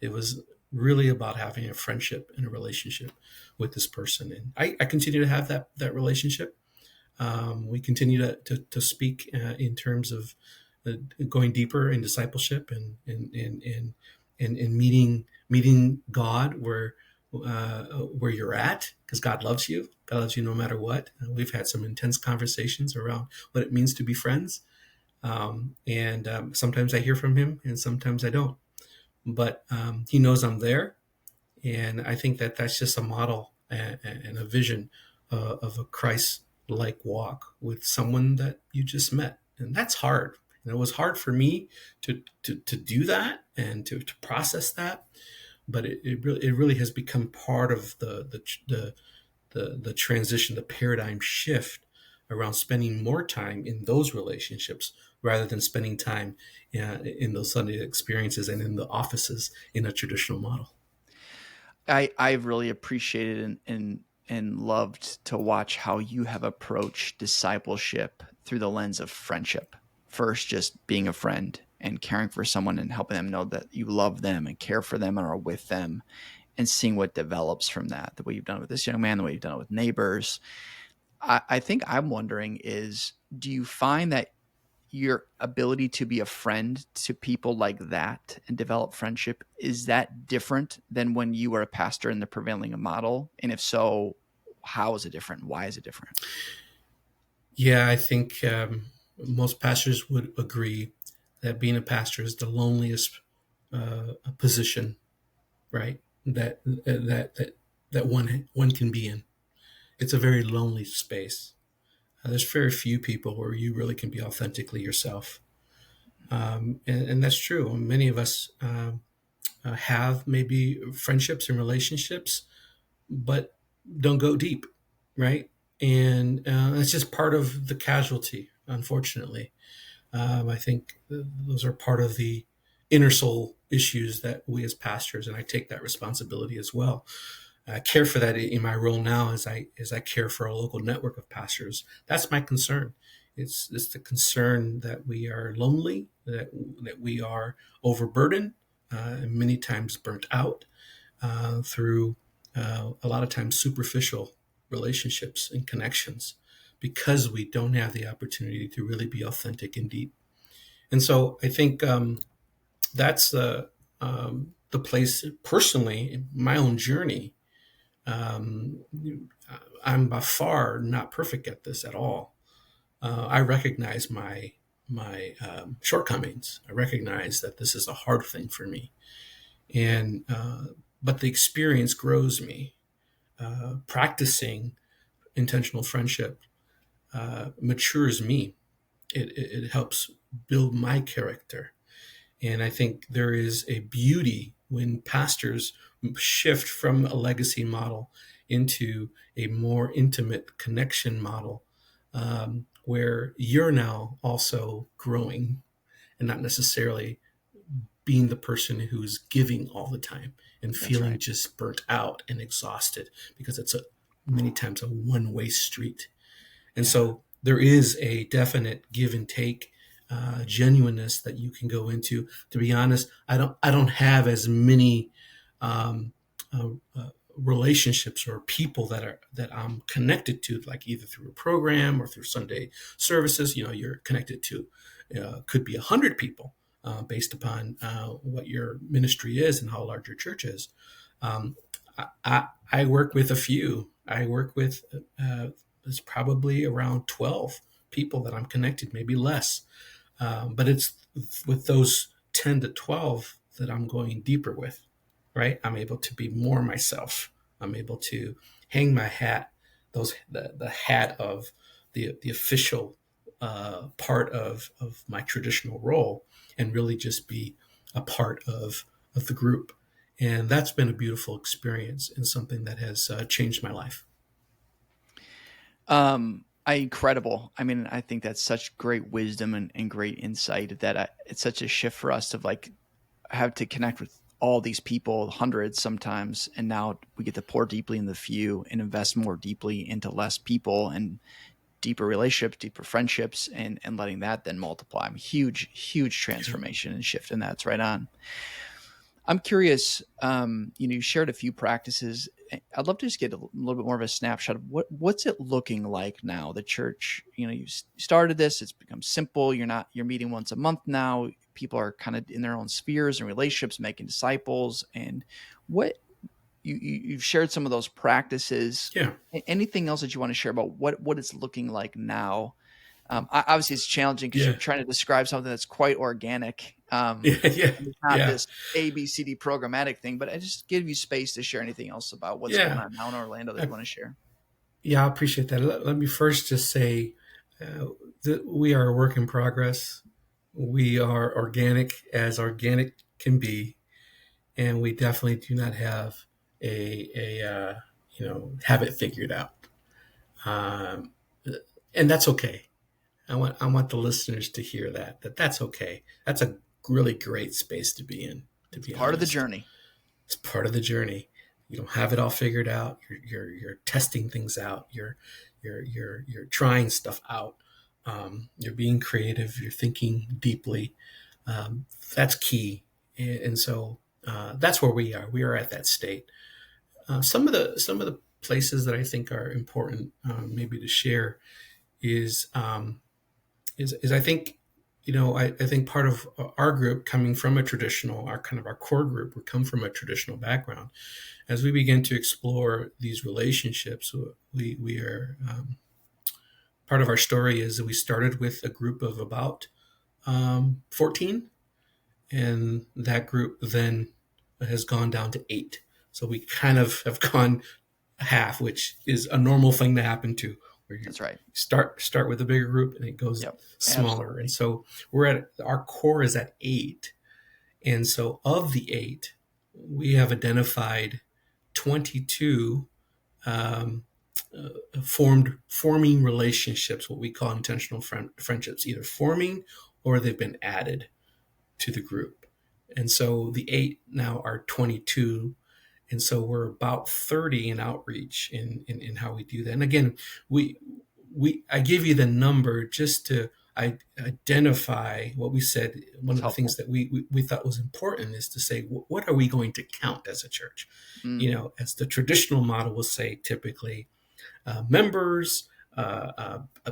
It was really about having a friendship and a relationship with this person, and I continue to have that relationship. We continue to speak in terms of going deeper in discipleship and meeting God where you're at, because God loves you. God loves you no matter what. We've had some intense conversations around what it means to be friends, and sometimes I hear from Him, and sometimes I don't. But He knows I'm there, and I think that that's just a model and a vision of a Christ like walk with someone that you just met. And that's hard. And it was hard for me to do that and to process that. But it really has become part of the transition, the paradigm shift around spending more time in those relationships rather than spending time in those Sunday experiences and in the offices in a traditional model. I've really appreciated and loved to watch how you have approached discipleship through the lens of friendship. First, just being a friend and caring for someone and helping them know that you love them and care for them and are with them, and seeing what develops from that. The way you've done it with this young man, the way you've done it with neighbors. I think I'm wondering is, do you find that your ability to be a friend to people like that and develop friendship, is that different than when you were a pastor in the prevailing model? And if so, how is it different? Why is it different? Yeah, I think most pastors would agree that being a pastor is the loneliest position, right? That one can be in. It's a very lonely space. There's very few people where you really can be authentically yourself, and that's true. Many of us have maybe friendships and relationships, but don't go deep, right? And it's just part of the casualty, unfortunately. I think those are part of the inner soul issues that we as pastors, and I take that responsibility as well. I care for that in my role now as I care for a local network of pastors. That's my concern. It's the concern that we are lonely, that we are overburdened, and many times burnt out through a lot of times superficial relationships and connections because we don't have the opportunity to really be authentic and deep. And so I think that's the place personally in my own journey. Um, I'm by far not perfect at this at all. I recognize my shortcomings. I recognize that this is a hard thing for me, and but the experience grows me. Practicing intentional friendship matures me. It helps build my character. And I think there is a beauty when pastors shift from a legacy model into a more intimate connection model, where you're now also growing and not necessarily being the person who's giving all the time and That's feeling right. just burnt out and exhausted because it's a many times a one-way street. And Yeah. so there is a definite give and take, genuineness that you can go into. To be honest, I don't have as many um, uh, relationships or people that I'm connected to, like either through a program or through Sunday services. You know, you're connected to could be 100 people based upon what your ministry is and how large your church is. Um, I work with a few. I work with there's probably around 12 people that I'm connected, maybe less. But it's with those 10 to 12 that I'm going deeper with, right? I'm able to be more myself. I'm able to hang my hat, the hat of the official part of my traditional role, and really just be a part of the group. And that's been a beautiful experience and something that has changed my life. Incredible. I mean, I think that's such great wisdom and great insight that it's such a shift for us to like have to connect with all these people, hundreds sometimes, and now we get to pour deeply in the few and invest more deeply into less people and deeper relationships, deeper friendships, and letting that then multiply. I mean, huge Yeah. transformation and shift, and that's right on. I'm curious. You shared a few practices. I'd love to just get a little bit more of a snapshot of what's it looking like now. The church, you started this. It's become simple. You're meeting once a month now. People are kind of in their own spheres and relationships, making disciples. And what you've shared some of those practices. Yeah. Anything else that you want to share about what it's looking like now? Obviously, it's challenging because you're Yeah. trying to describe something that's quite organic. Yeah. Yeah. It's not Yeah. this ABCD programmatic thing, but I just give you space to share anything else about what's going Yeah. on now in Orlando that you I, want to share. yeah. I appreciate that. Let me first just say uh, that we are a work in progress. We are organic can be, and we definitely do not have a have it figured out. Um, and that's okay. I want the listeners to hear that's okay. That's a really great space to be in, to It's be part of the honest. journey. It's part of the journey. You don't have it all figured out. You're testing things out. You're trying stuff out. You're being creative. You're thinking deeply. That's key. And so that's where we are. We are at that state. Some of the places that I think are important, maybe to share, is I think I think part of our group coming from a traditional, our kind of our core group, we come from a traditional background. As we begin to explore these relationships, we are part of our story is that we started with a group of about 14, and that group then has gone down to 8. So we kind of have gone half, which is a normal thing to happen to, where you That's right. start with a bigger group and it goes Yep. smaller. And Absolutely. so we're at our core is at 8, and so of the 8, we have identified 22 um, forming relationships, what we call intentional friendships, either forming or they've been added to the group. And so the 8 now are 22. And so we're about 30 in outreach in how we do that. And again, we I give you the number just to identify what we said. One It's of the things helpful. that we thought was important is to say, what are we going to count as a church? Mm, As the traditional model will say, typically members,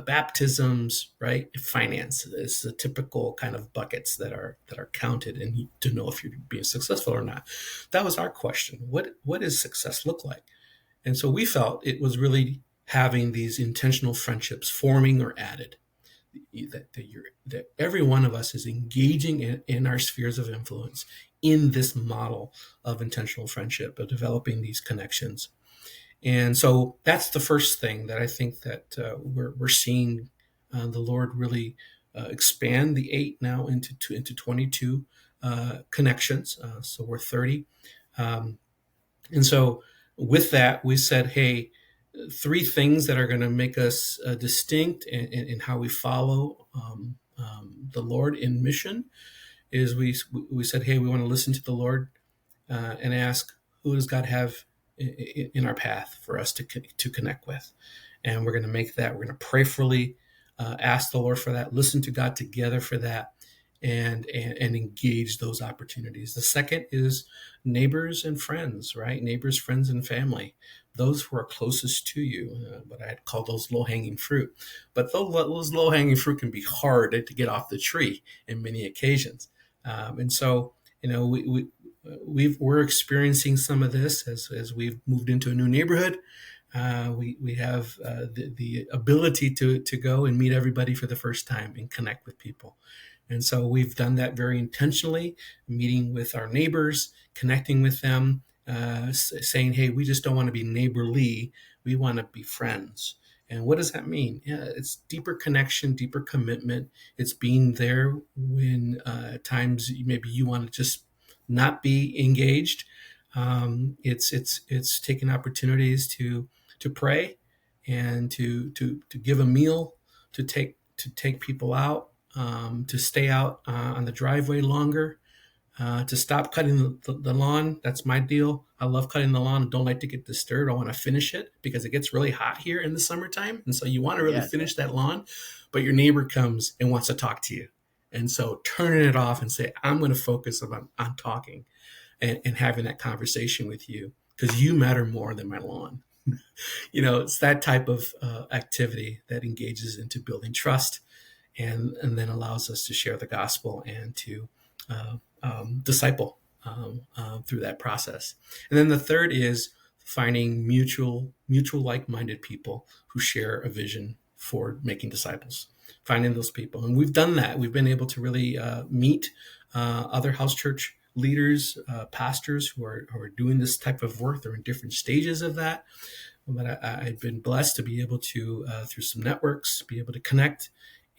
baptisms, right? Finance is the typical kind of buckets that are counted, and to know if you're being successful or not. That was our question. What does success look like? And so we felt it was really having these intentional friendships forming or added. That every one of us is engaging in our spheres of influence in this model of intentional friendship, of developing these connections. And so that's the first thing that I think that we're seeing the Lord really expand the 8 now into 22 connections. So we're 30. Um, and so with that, we said, hey, 3 things that are going to make us distinct in how we follow the Lord in mission is we said, hey, we want to listen to the Lord and ask, who does God have in our path for us to connect with? And we're going to make that. We're going to prayerfully ask the Lord for that, listen to God together for that, and engage those opportunities. The second is neighbors and friends, right? Neighbors, friends, and family. Those who are closest to you, but I'd call those low-hanging fruit. But those low-hanging fruit can be hard to get off the tree in many occasions. And so, we're experiencing some of this as we've moved into a new neighborhood. We have the ability to go and meet everybody for the first time and connect with people. And so we've done that very intentionally, meeting with our neighbors, connecting with them, saying, hey, we just don't want to be neighborly. We want to be friends. And what does that mean? Yeah, it's deeper connection, deeper commitment. It's being there when at times maybe you want to just not be engaged. It's taking opportunities to pray and to give a meal, to take people out, to stay out on the driveway longer, to stop cutting the lawn. That's my deal. I love cutting the lawn and don't like to get disturbed. I want to finish it because it gets really hot here in the summertime. And so you want to really yeah. finish that lawn, but your neighbor comes and wants to talk to you. And so turning it off and say, I'm going to focus on talking and having that conversation with you because you matter more than my lawn. It's that type of activity that engages into building trust and then allows us to share the gospel and to disciple through that process. And then the third is finding mutual like-minded people who share a vision for making disciples, finding those people. And we've done that. We've been able to really meet other house church leaders, pastors who are doing this type of work. They're in different stages of that. But I've been blessed to be able to, through some networks, be able to connect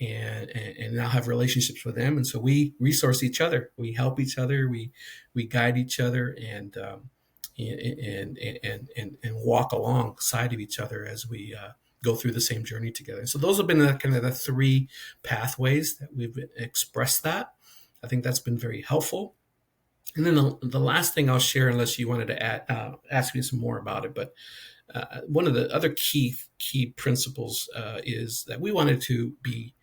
and now have relationships with them. And so we resource each other, we help each other, we guide each other, and walk alongside of each other as we go through the same journey together. So those have been kind of the 3 pathways that we've expressed that. I think that's been very helpful. And then the last thing I'll share, unless you wanted to ask me some more about it, but one of the other key principles is that we wanted to be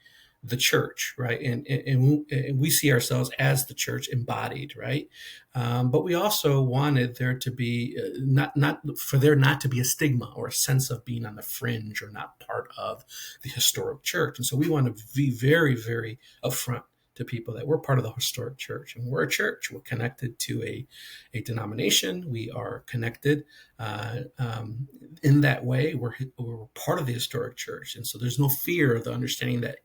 the church, right? And we see ourselves as the church embodied, right? But we also wanted there to be not for there not to be a stigma or a sense of being on the fringe or not part of the historic church. And so we want to be very, very upfront to people that we're part of the historic church, and we're a church. We're connected to a denomination. We are connected in that way. We're part of the historic church, and so there's no fear of the understanding that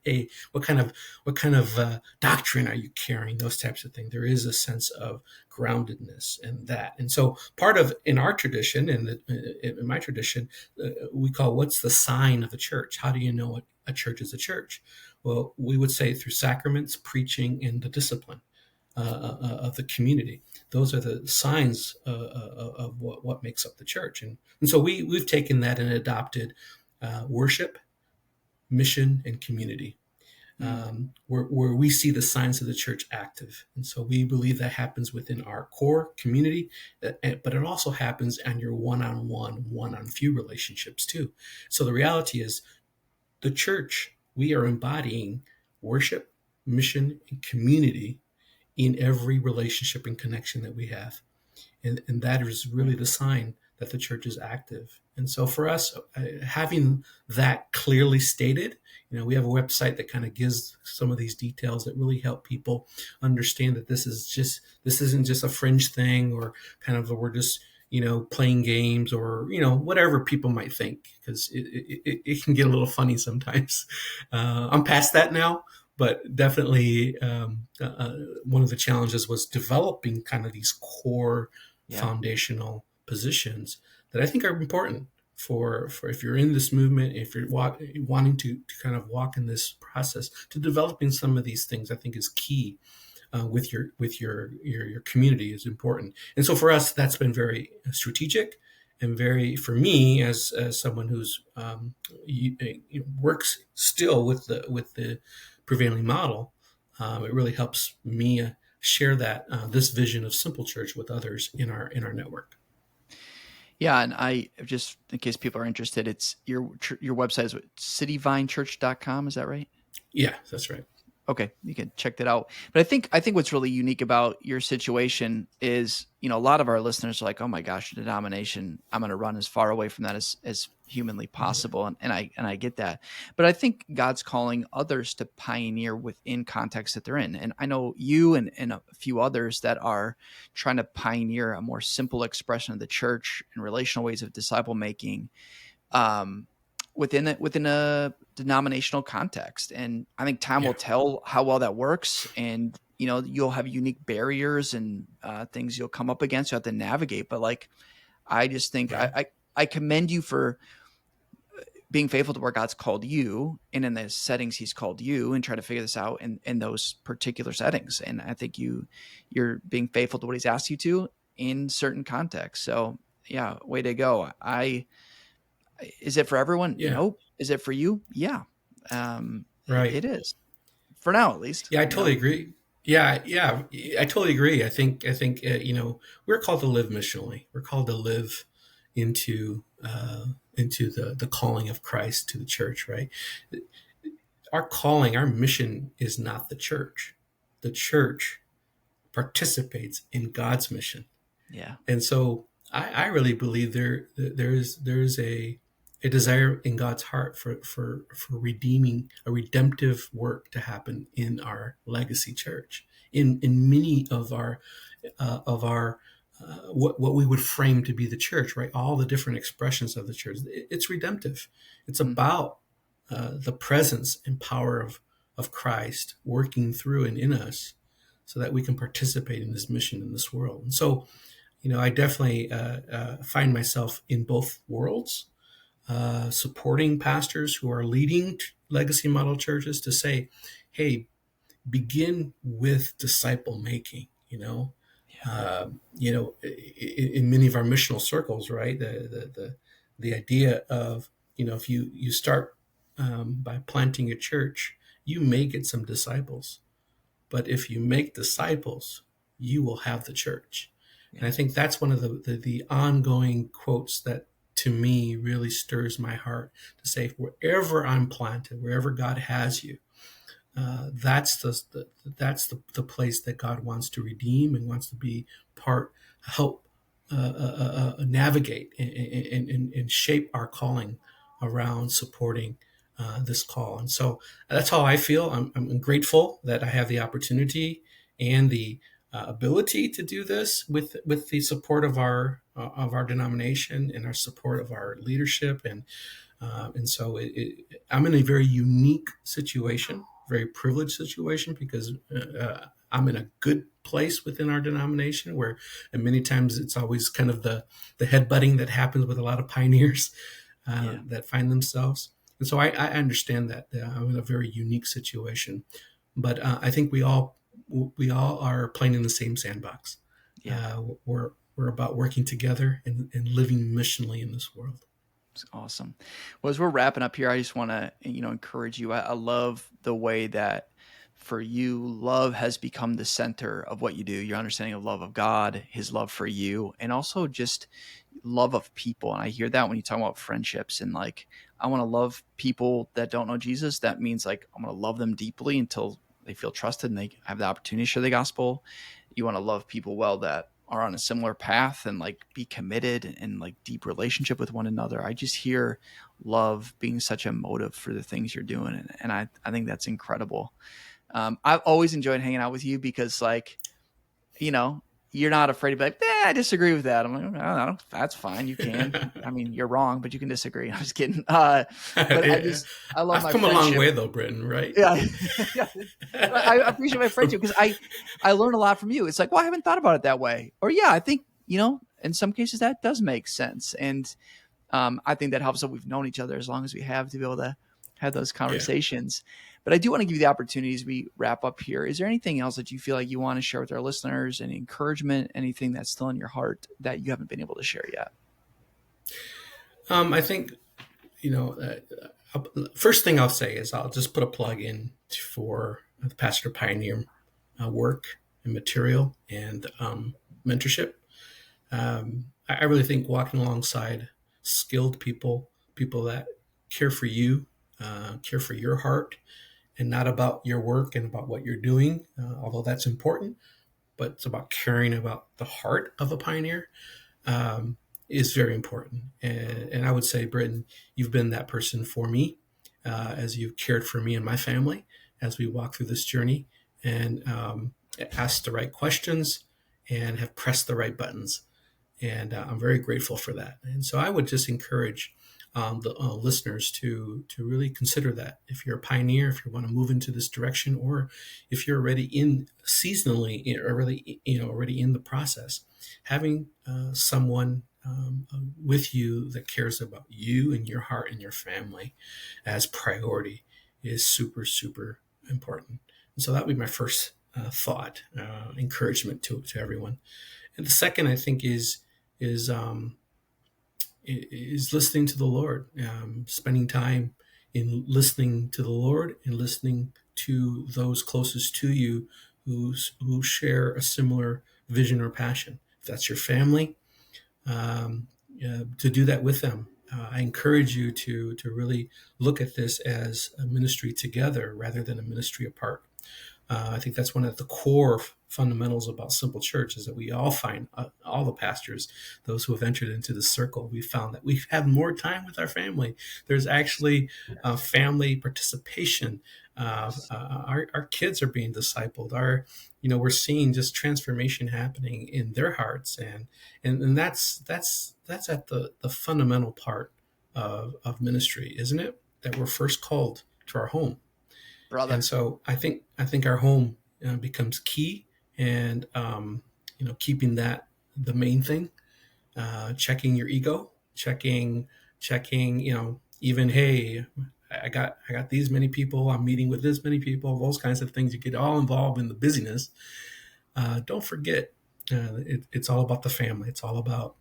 what kind of doctrine are you carrying, those types of things. There is a sense of groundedness in that, and so part of in our tradition, in my tradition, we call what's the sign of the church. How do you know a church is a church? Well, we would say through sacraments, preaching, and the discipline of the community. Those are the signs of what makes up the church. And so we've taken that and adopted worship, mission, and community, where we see the signs of the church active. And so we believe that happens within our core community, but it also happens on your one-on-one, one-on-few relationships too. So the reality is the church, we are embodying worship, mission, and community in every relationship and connection that we have. And that is really the sign that the church is active. And so for us, having that clearly stated, we have a website that kind of gives some of these details that really help people understand that this isn't just a fringe thing, or kind of we're just playing games, or whatever people might think, because it can get a little funny sometimes. I'm past that now, but definitely one of the challenges was developing kind of these core foundational positions that I think are important for if you're in this movement, if you're wanting to kind of walk in this process, to developing some of these things. I think is key with your community is important. And so for us, that's been very strategic, and very, for me as someone who's works still with the prevailing model, it really helps me share that this vision of simple church with others in our network. Yeah, and I just, in case people are interested, it's your website is cityvinechurch.com. Is that right? Yeah, that's right. Okay, you can check that out. But I think what's really unique about your situation is, a lot of our listeners are like, oh my gosh, denomination, I'm going to run as far away from that as humanly possible. And I get that. But I think God's calling others to pioneer within context that they're in. And I know you and a few others that are trying to pioneer a more simple expression of the church and relational ways of disciple making, within a denominational context. And I think time will tell how well that works. And, you'll have unique barriers and things you'll come up against, you have to navigate. But I just think I commend you for being faithful to where God's called you and in the settings he's called you, and try to figure this out in those particular settings. And I think you're being faithful to what he's asked you to in certain contexts. So yeah, way to go. Is it for everyone? Yeah. Nope. Is it for you? Yeah. Right. It is, for now, at least. Yeah, I totally agree. Yeah, I totally agree. I think we're called to live missionally. We're called to live into the calling of Christ to the church. Right. Our calling, our mission is not the church. The church participates in God's mission. Yeah. And so I really believe there's a desire in God's heart for redeeming, a redemptive work to happen in our legacy church, in many of our what we would frame to be the church, right? All the different expressions of the church. It's redemptive. It's about the presence and power of Christ working through and in us, so that we can participate in this mission in this world. And so, I definitely find myself in both worlds, supporting pastors who are leading legacy model churches to say, hey, begin with disciple making, in many of our missional circles, right? The idea of, if you start by planting a church, you may get some disciples, but if you make disciples, you will have the church. And I think that's one of the ongoing quotes that to me really stirs my heart, to say, wherever I'm planted, wherever God has you, that's the place that God wants to redeem and wants to be help navigate and shape our calling around supporting this call. And so that's how I feel. I'm grateful that I have the opportunity and the ability to do this with the support of our denomination and our support of our leadership. And so I'm in a very unique situation, very privileged situation, because I'm in a good place within our denomination where, and many times it's always kind of the headbutting that happens with a lot of pioneers Yeah. that find themselves. And so I understand that I'm in a very unique situation, but I think we all are playing in the same sandbox. Yeah. We're about working together and living missionally in this world. It's awesome. Well, as we're wrapping up here, I just want to, encourage you. I love the way that for you, love has become the center of what you do. Your understanding of love of God, his love for you, and also just love of people. And I hear that when you talk about friendships and like, I want to love people that don't know Jesus. That means like, I'm going to love them deeply until they feel trusted and they have the opportunity to share the gospel. You want to love people well that are on a similar path and like be committed and like deep relationship with one another. I just hear love being such a motive for the things you're doing. And I think that's incredible. I've always enjoyed hanging out with you because like, you know, you're not afraid to be like, I disagree with that. I'm like, oh, that's fine. You can. I mean, you're wrong, but you can disagree. I'm just kidding. But Yeah. I love I've my come a long friendship. way though, Britton, right? Yeah. Yeah. I appreciate my friendship because I learn a lot from you. It's like, well, I haven't thought about it that way. Or yeah, I think, in some cases that does make sense. And I think that helps that we've known each other as long as we have to be able to have those Yeah. conversations. But I do want to give you the opportunity as we wrap up here. Is there anything else that you feel like you want to share with our listeners? Any encouragement, anything that's still in your heart that you haven't been able to share yet? I think, you know, first thing I'll say is I'll just put a plug in for the Pastor Pioneer work and material and mentorship. I really think walking alongside skilled people, people that care for you, care for your heart, and not about your work and about what you're doing, although that's important, but it's about caring about the heart of a pioneer, um, is very important. And I would say, Britton, you've been that person for me as you've cared for me and my family as we walk through this journey and asked the right questions and have pressed the right buttons. And I'm very grateful for that. And so I would just encourage the listeners to really consider that. If you're a pioneer, if you want to move into this direction, or if you're already in seasonally, already in the process, having someone with you that cares about you and your heart and your family as priority is super, super important. And so that would be my first thought, encouragement to everyone. And the second, I think, is is listening to the Lord, spending time in listening to the Lord and listening to those closest to you who share a similar vision or passion. If that's your family, to do that with them. I encourage you to really look at this as a ministry together rather than a ministry apart. I think that's one of the core fundamentals about Simple Church is that we all find, all the pastors, those who have entered into the circle, we found that we have more time with our family. There's actually family participation. Our kids are being discipled. We're seeing just transformation happening in their hearts, and that's at the fundamental part of ministry, isn't it? That we're first called to our home. And Brother. so I think our home becomes key, and keeping that the main thing. Checking your ego, checking. Even hey, I got these many people. I'm meeting with this many people. Those kinds of things. You get all involved in the busyness. Don't forget, it's all about the family. It's all about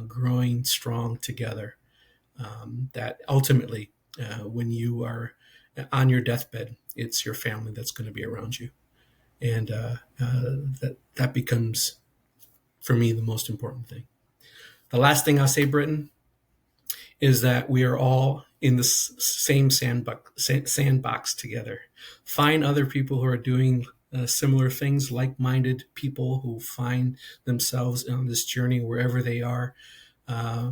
growing strong together. That ultimately, when you are on your deathbed, it's your family that's going to be around you, and that becomes, for me, the most important thing. The last thing I'll say, Britton, is that we are all in the same sandbox together. Find other people who are doing similar things, like-minded people who find themselves on this journey wherever they are. Uh,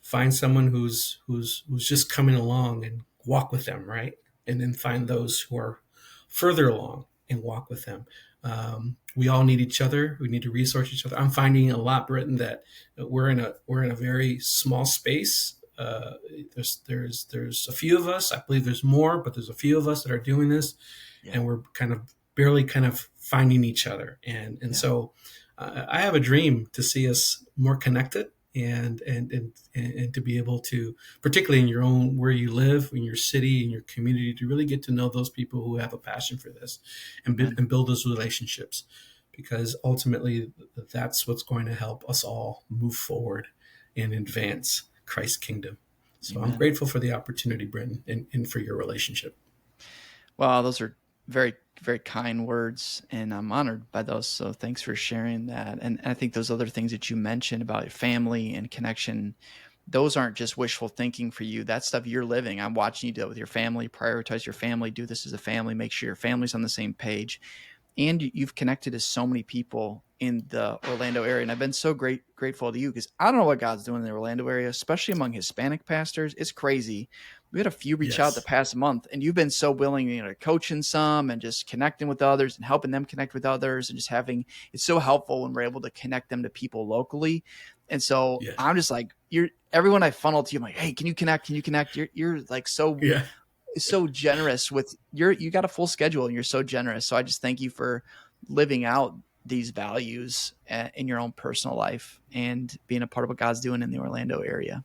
Find someone who's just coming along and walk with them, right? And then find those who are further along and walk with them. We all need each other. We need to resource each other. I'm finding a lot, Britton, that we're in a very small space. There's a few of us. I believe there's more, but there's a few of us that are doing this, Yeah. and we're kind of barely kind of finding each other. And Yeah. so I have a dream to see us more connected, and to be able to, particularly in your own, where you live, in your city, in your community, to really get to know those people who have a passion for this, Amen. and build those relationships, because ultimately that's what's going to help us all move forward and advance Christ's kingdom. So I'm Amen. grateful for the opportunity, Brenton, and for your relationship. Wow, those are very, very kind words, and I'm honored by those. So thanks for sharing that. And I think those other things that you mentioned about family and connection, those aren't just wishful thinking for you. That's stuff you're living. I'm watching you do it with your family, prioritize your family, do this as a family, make sure your family's on the same page. And you've connected to so many people in the Orlando area. And I've been so grateful to you, because I don't know what God's doing in the Orlando area, especially among Hispanic pastors. It's crazy. We had a few reach out the Yes. past month, and you've been so willing, coaching some and just connecting with others and helping them connect with others, and just having, it's so helpful when we're able to connect them to people locally. And so Yes. I'm just like, everyone I funnel to you, I'm like, hey, can you connect? Can you connect? You're like Yeah. so generous with you got a full schedule, and you're so generous. So I just thank you for living out these values in your own personal life and being a part of what God's doing in the Orlando area.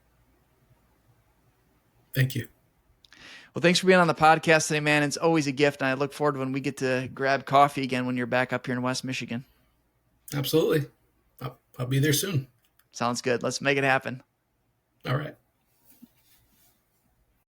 Thank you. Well, thanks for being on the podcast today, man. It's always a gift, and I look forward to when we get to grab coffee again when you're back up here in West Michigan. Absolutely. I'll be there soon. Sounds good. Let's make it happen. All right.